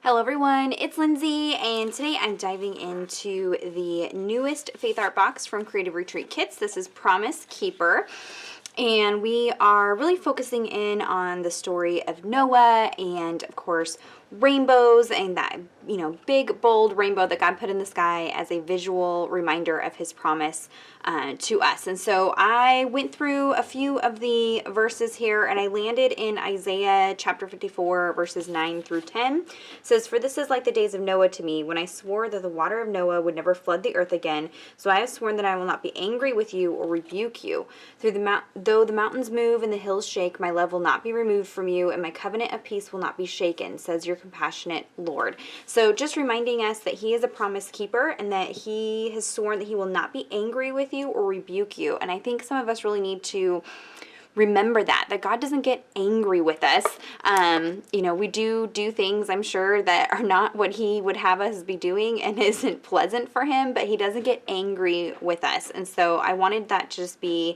Hello everyone, it's Lindsay, and today I'm diving into the newest Faith Art box from Creative Retreat Kits. This is Promise Keeper, and we are really focusing in on the story of Noah and, of course, rainbows and that, big, bold rainbow that God put in the sky as a visual reminder of his promise to us. And so I went through a few of the verses here, and I landed in Isaiah chapter 54, verses 9 through 10. It says, "For this is like the days of Noah to me, when I swore that the water of Noah would never flood the earth again. So I have sworn that I will not be angry with you or rebuke you. Though the mountains move and the hills shake, my love will not be removed from you, and my covenant of peace will not be shaken, says your compassionate Lord." So just reminding us that he is a promise keeper and that he has sworn that he will not be angry with you or rebuke you. And I think some of us really need to remember that God doesn't get angry with us. We do things, I'm sure, that are not what he would have us be doing and isn't pleasant for him, but he doesn't get angry with us. And so I wanted that to just be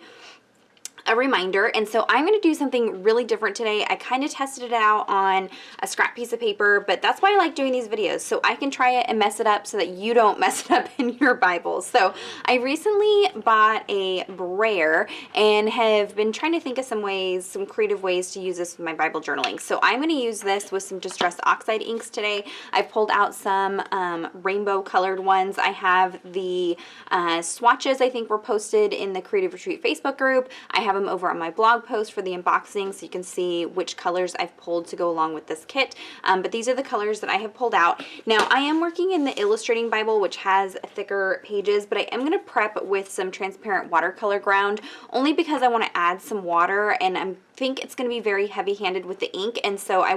a reminder. And so I'm going to do something really different today. I kind of tested it out on a scrap piece of paper, but that's why I like doing these videos, so I can try it and mess it up so that you don't mess it up in your Bibles. So I recently bought a Brayer and have been trying to think of some creative ways to use this with my Bible journaling. So I'm going to use this with some distressed oxide inks today. I pulled out some rainbow colored ones. I have the swatches I think were posted in the Creative Retreat Facebook group. I have them over on my blog post for the unboxing, so you can see which colors I've pulled to go along with this kit. But these are the colors that I have pulled out. Now, I am working in the Illustrating Bible, which has thicker pages, but I am going to prep with some transparent watercolor ground, only because I want to add some water, and I think it's going to be very heavy-handed with the ink, and so I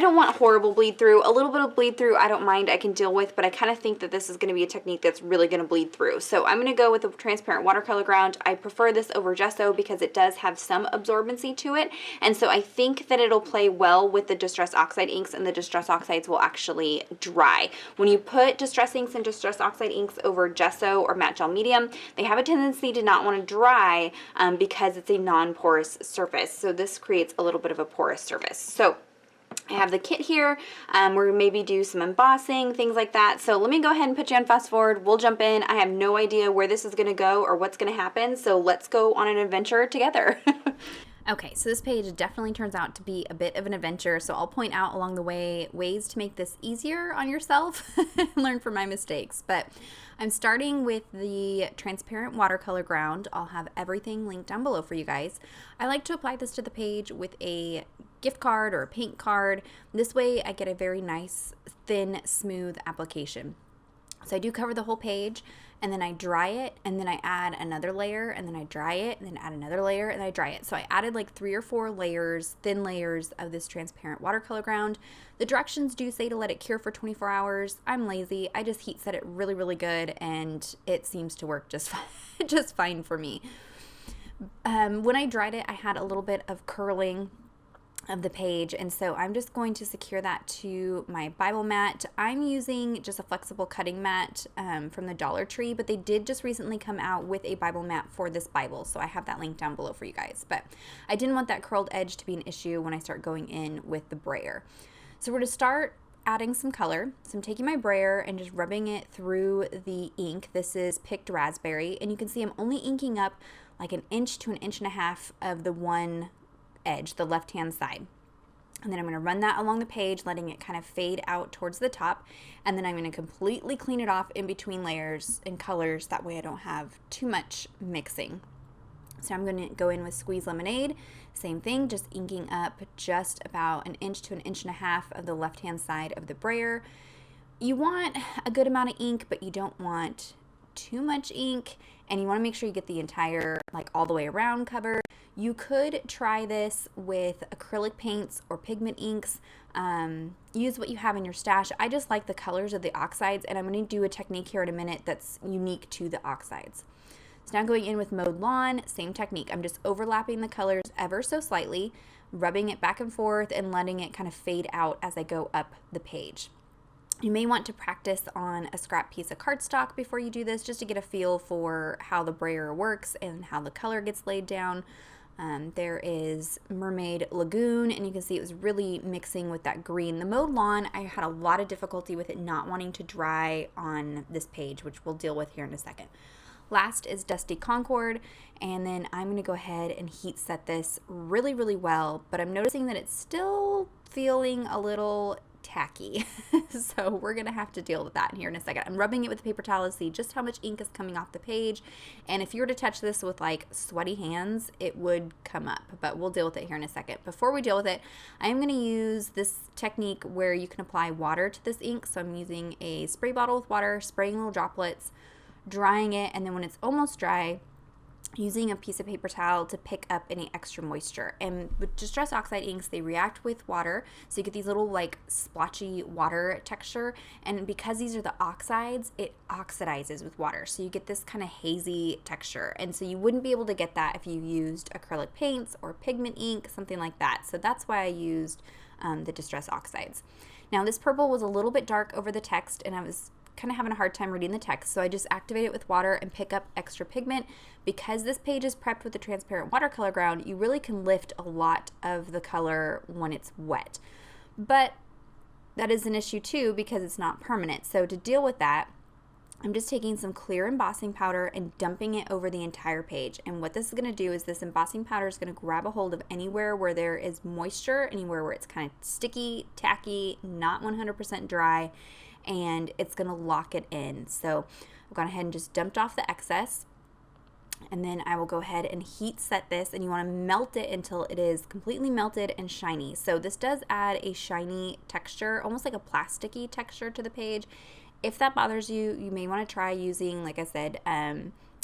don't want horrible bleed through. A little bit of bleed through I don't mind, I can deal with, but I kind of think that this is going to be a technique that's really going to bleed through. So I'm going to go with the transparent watercolor ground. I prefer this over gesso because it does have some absorbency to it, and so I think that it'll play well with the Distress Oxide inks, and the Distress Oxides will actually dry. When you put Distress inks and Distress Oxide inks over gesso or matte gel medium, they have a tendency to not want to dry because it's a non-porous surface. So this creates a little bit of a porous surface. So I have the kit here. We're going to maybe do some embossing, things like that. So let me go ahead and put you on fast forward. We'll jump in. I have no idea where this is going to go or what's going to happen. So let's go on an adventure together. Okay, so this page definitely turns out to be a bit of an adventure. So I'll point out along the way ways to make this easier on yourself and learn from my mistakes. But I'm starting with the transparent watercolor ground. I'll have everything linked down below for you guys. I like to apply this to the page with a gift card or a paint card. This way I get a very nice, thin, smooth application. So I do cover the whole page, and then I dry it, and then I add another layer, and then I dry it, and then add another layer, and I dry it. So I added like 3 or 4 layers, thin layers of this transparent watercolor ground. The directions do say to let it cure for 24 hours. I'm lazy. I just heat set it really, really good, and it seems to work just fine for me. When I dried it, I had a little bit of curling of the page, and so I'm just going to secure that to my Bible mat. I'm using just a flexible cutting mat from the Dollar Tree, but they did just recently come out with a Bible mat for this Bible, so I have that link down below for you guys. But I didn't want that curled edge to be an issue when I start going in with the Brayer. So we're going to start adding some color. So I'm taking my Brayer and just rubbing it through the ink. This is picked raspberry, and you can see I'm only inking up like 1 inch to 1.5 inches of the one edge, the left hand side. And then I'm going to run that along the page, letting it kind of fade out towards the top, and then I'm going to completely clean it off in between layers and colors, that way I don't have too much mixing. So I'm going to go in with Squeeze Lemonade, same thing, just inking up just about 1 inch to 1.5 inches of the left hand side of the Brayer. You want a good amount of ink, but you don't want too much ink, and you want to make sure you get the entire, like, all the way around covered. You could try this with acrylic paints or pigment inks. Use what you have in your stash. I just like the colors of the oxides, and I'm going to do a technique here in a minute that's unique to the oxides. So now going in with Mowed Lawn, same technique. I'm just overlapping the colors ever so slightly, rubbing it back and forth, and letting it kind of fade out as I go up the page. You may want to practice on a scrap piece of cardstock before you do this, just to get a feel for how the Brayer works and how the color gets laid down. There is Mermaid Lagoon, and you can see it was really mixing with that green. The Mowed Lawn, I had a lot of difficulty with it not wanting to dry on this page, which we'll deal with here in a second. Last is Dusty Concord, and then I'm going to go ahead and heat set this really, really well, but I'm noticing that it's still feeling a little tacky. So we're going to have to deal with that here in a second. I'm rubbing it with a paper towel to see just how much ink is coming off the page, and if you were to touch this with like sweaty hands, it would come up, but we'll deal with it here in a second. Before we deal with it, I'm going to use this technique where you can apply water to this ink. So I'm using a spray bottle with water, spraying little droplets, drying it, and then when it's almost dry, using a piece of paper towel to pick up any extra moisture. And with Distress Oxide inks, they react with water, so you get these little like splotchy water texture, and because these are the oxides, it oxidizes with water, so you get this kind of hazy texture, and so you wouldn't be able to get that if you used acrylic paints or pigment ink, something like that. So that's why I used the Distress Oxides. Now this purple was a little bit dark over the text, and I was kind of having a hard time reading the text, so I just activate it with water and pick up extra pigment. Because this page is prepped with a transparent watercolor ground, you really can lift a lot of the color when it's wet, but that is an issue too because it's not permanent. So to deal with that, I'm just taking some clear embossing powder and dumping it over the entire page. And what this is going to do is this embossing powder is going to grab a hold of anywhere where there is moisture, anywhere where it's kind of sticky, tacky, not 100% dry, and it's going to lock it in. So I've gone ahead and just dumped off the excess, and then I will go ahead and heat set this, and you want to melt it until it is completely melted and shiny. So this does add a shiny texture, almost like a plasticky texture to the page. If that bothers you, you may want to try using, like I said,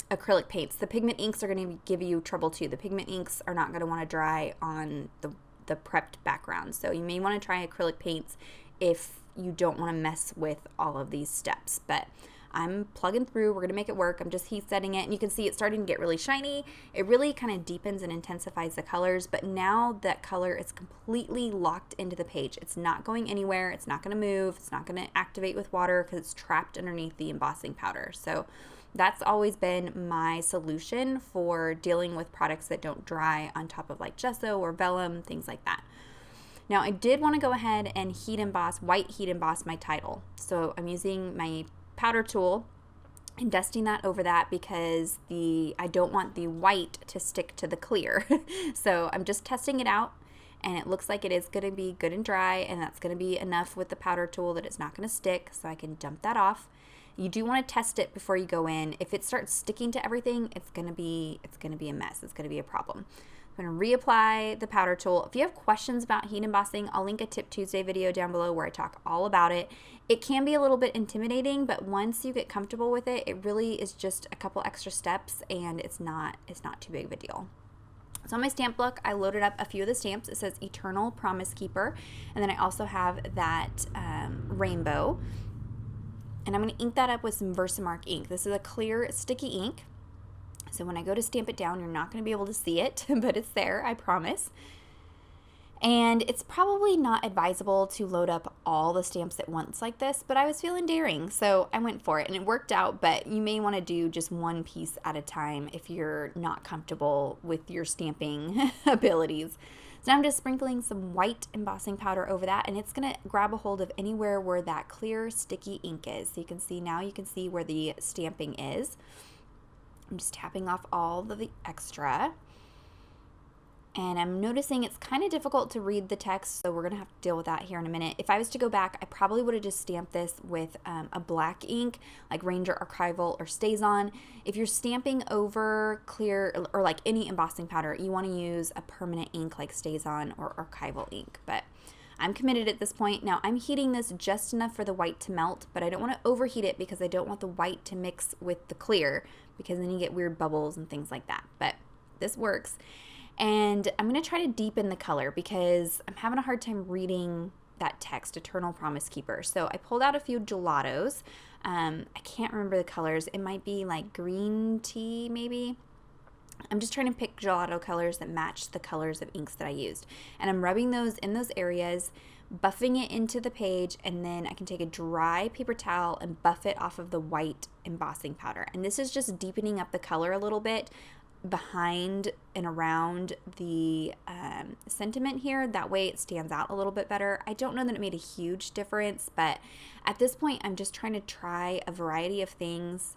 acrylic paints. The pigment inks are going to give you trouble too. The pigment inks are not going to want to dry on the prepped background. So you may want to try acrylic paints if you don't want to mess with all of these steps. But I'm plugging through. We're going to make it work. I'm just heat setting it, and you can see it's starting to get really shiny. It really kind of deepens and intensifies the colors, but now that color is completely locked into the page. It's not going anywhere. It's not going to move. It's not going to activate with water because it's trapped underneath the embossing powder. So that's always been my solution for dealing with products that don't dry on top of like gesso or vellum, things like that. Now I did want to go ahead and white heat emboss my title. So I'm using my powder tool and dusting that over that because I don't want the white to stick to the clear. So I'm just testing it out, and it looks like it is going to be good and dry, and that's going to be enough with the powder tool that it's not going to stick, so I can dump that off. You do want to test it before you go in. If it starts sticking to everything, it's going to be a mess. It's going to be a problem. I'm going to reapply the powder tool. If you have questions about heat embossing, I'll link a Tip Tuesday video down below where I talk all about it. It can be a little bit intimidating, but once you get comfortable with it, it really is just a couple extra steps, and it's not too big of a deal. So on my stamp book, I loaded up a few of the stamps. It says Eternal Promise Keeper, and then I also have that rainbow. And I'm going to ink that up with some Versamark ink. This is a clear, sticky ink. So when I go to stamp it down, you're not going to be able to see it, but it's there, I promise. And it's probably not advisable to load up all the stamps at once like this, but I was feeling daring, so I went for it, and it worked out, but you may want to do just one piece at a time if you're not comfortable with your stamping abilities. So now I'm just sprinkling some white embossing powder over that, and it's going to grab a hold of anywhere where that clear, sticky ink is. So you can see now, you can see where the stamping is. I'm just tapping off all of the extra. And I'm noticing it's kind of difficult to read the text, so we're going to have to deal with that here in a minute. If I was to go back, I probably would have just stamped this with a black ink, like Ranger Archival or StazOn. If you're stamping over clear or like any embossing powder, you want to use a permanent ink like StazOn or Archival ink. But I'm committed at this point. Now I'm heating this just enough for the white to melt, but I don't want to overheat it because I don't want the white to mix with the clear, because then you get weird bubbles and things like that. But this works. And I'm going to try to deepen the color because I'm having a hard time reading that text, Eternal Promise Keeper. So I pulled out a few gelatos. I can't remember the colors. It might be like green tea maybe. I'm just trying to pick gelato colors that match the colors of inks that I used. And I'm rubbing those in those areas, buffing it into the page, and then I can take a dry paper towel and buff it off of the white embossing powder. And this is just deepening up the color a little bit. behind and around the sentiment here. That way it stands out a little bit better. I don't know that it made a huge difference, but at this point I'm just trying to try a variety of things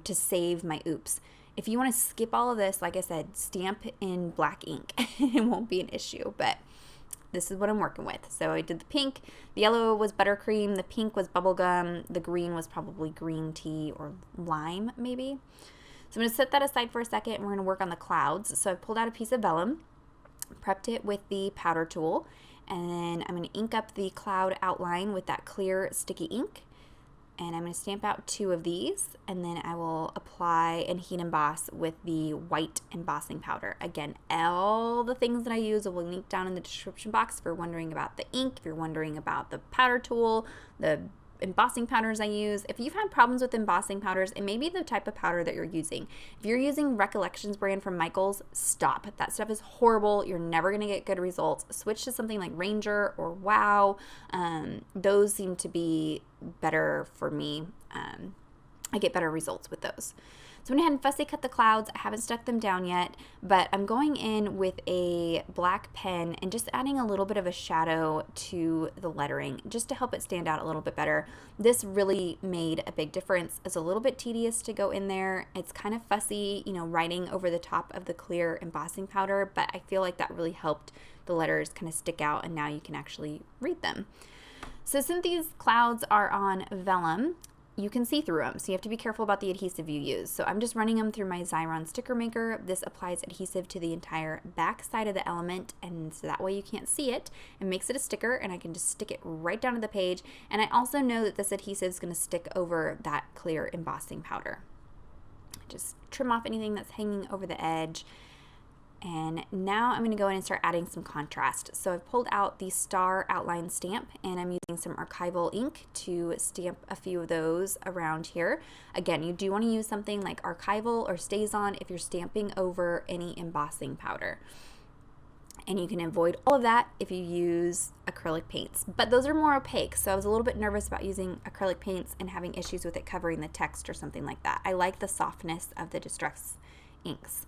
to save my oops. If you want to skip all of this, like I said, stamp in black ink. It won't be an issue, but this is what I'm working with. So I did the pink, the yellow was buttercream, the pink was bubblegum, the green was probably green tea or lime maybe. So I'm going to set that aside for a second and we're going to work on the clouds. So I pulled out a piece of vellum, prepped it with the powder tool, and then I'm going to ink up the cloud outline with that clear sticky ink. And I'm going to stamp out 2 of these, and then I will apply and heat emboss with the white embossing powder. Again, all the things that I use will link down in the description box if you're wondering about the ink, if you're wondering about the powder tool, the embossing powders I use. If you've had problems with embossing powders, it may be the type of powder that you're using. If you're using Recollections brand from Michaels, stop. That stuff is horrible. You're never going to get good results. Switch to something like Ranger or Wow. Those seem to be better for me. I get better results with those. So I went ahead and fussy cut the clouds. I haven't stuck them down yet, but I'm going in with a black pen and just adding a little bit of a shadow to the lettering just to help it stand out a little bit better. This really made a big difference. It's a little bit tedious to go in there. It's kind of fussy, you know, writing over the top of the clear embossing powder, but I feel like that really helped the letters kind of stick out and now you can actually read them. So since these clouds are on vellum, you can see through them, so you have to be careful about the adhesive you use. So I'm just running them through my Xyron sticker maker. This applies adhesive to the entire back side of the element, and so that way you can't see it. It makes it a sticker, and I can just stick it right down to the page. And I also know that this adhesive is going to stick over that clear embossing powder. Just trim off anything that's hanging over the edge. And now I'm going to go in and start adding some contrast. So I've pulled out the star outline stamp and I'm using some archival ink to stamp a few of those around here. Again, you do want to use something like archival or StazOn if you're stamping over any embossing powder. And you can avoid all of that if you use acrylic paints. But those are more opaque, so I was a little bit nervous about using acrylic paints and having issues with it covering the text or something like that. I like the softness of the Distress inks.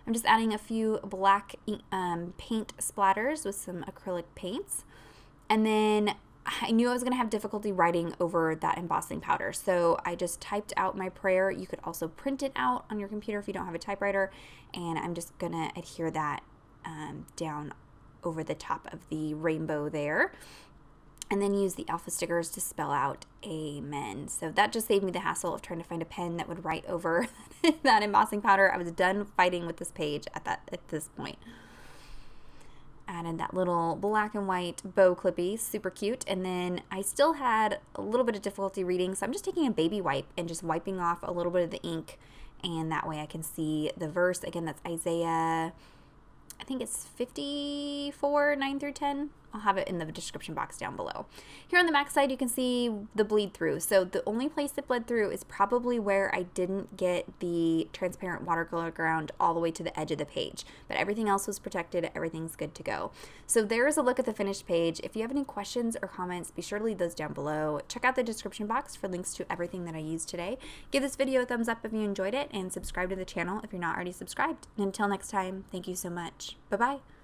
I'm just adding a few black paint splatters with some acrylic paints. And then I knew I was going to have difficulty writing over that embossing powder. So I just typed out my prayer. You could also print it out on your computer if you don't have a typewriter. And I'm just going to adhere that down over the top of the rainbow there. And then use the alpha stickers to spell out amen. So that just saved me the hassle of trying to find a pen that would write over that embossing powder. I was done fighting with this page at this point. Added that little black and white bow clippy, super cute. And then I still had a little bit of difficulty reading, so I'm just taking a baby wipe and just wiping off a little bit of the ink, and that way I can see the verse. Again, that's Isaiah, I think it's 54, 9 through 10. I'll have it in the description box down below. Here on the back side, you can see the bleed through. So the only place that bled through is probably where I didn't get the transparent watercolor ground all the way to the edge of the page. But everything else was protected. Everything's good to go. So there is a look at the finished page. If you have any questions or comments, be sure to leave those down below. Check out the description box for links to everything that I used today. Give this video a thumbs up if you enjoyed it, and subscribe to the channel if you're not already subscribed. And until next time, thank you so much. Bye-bye.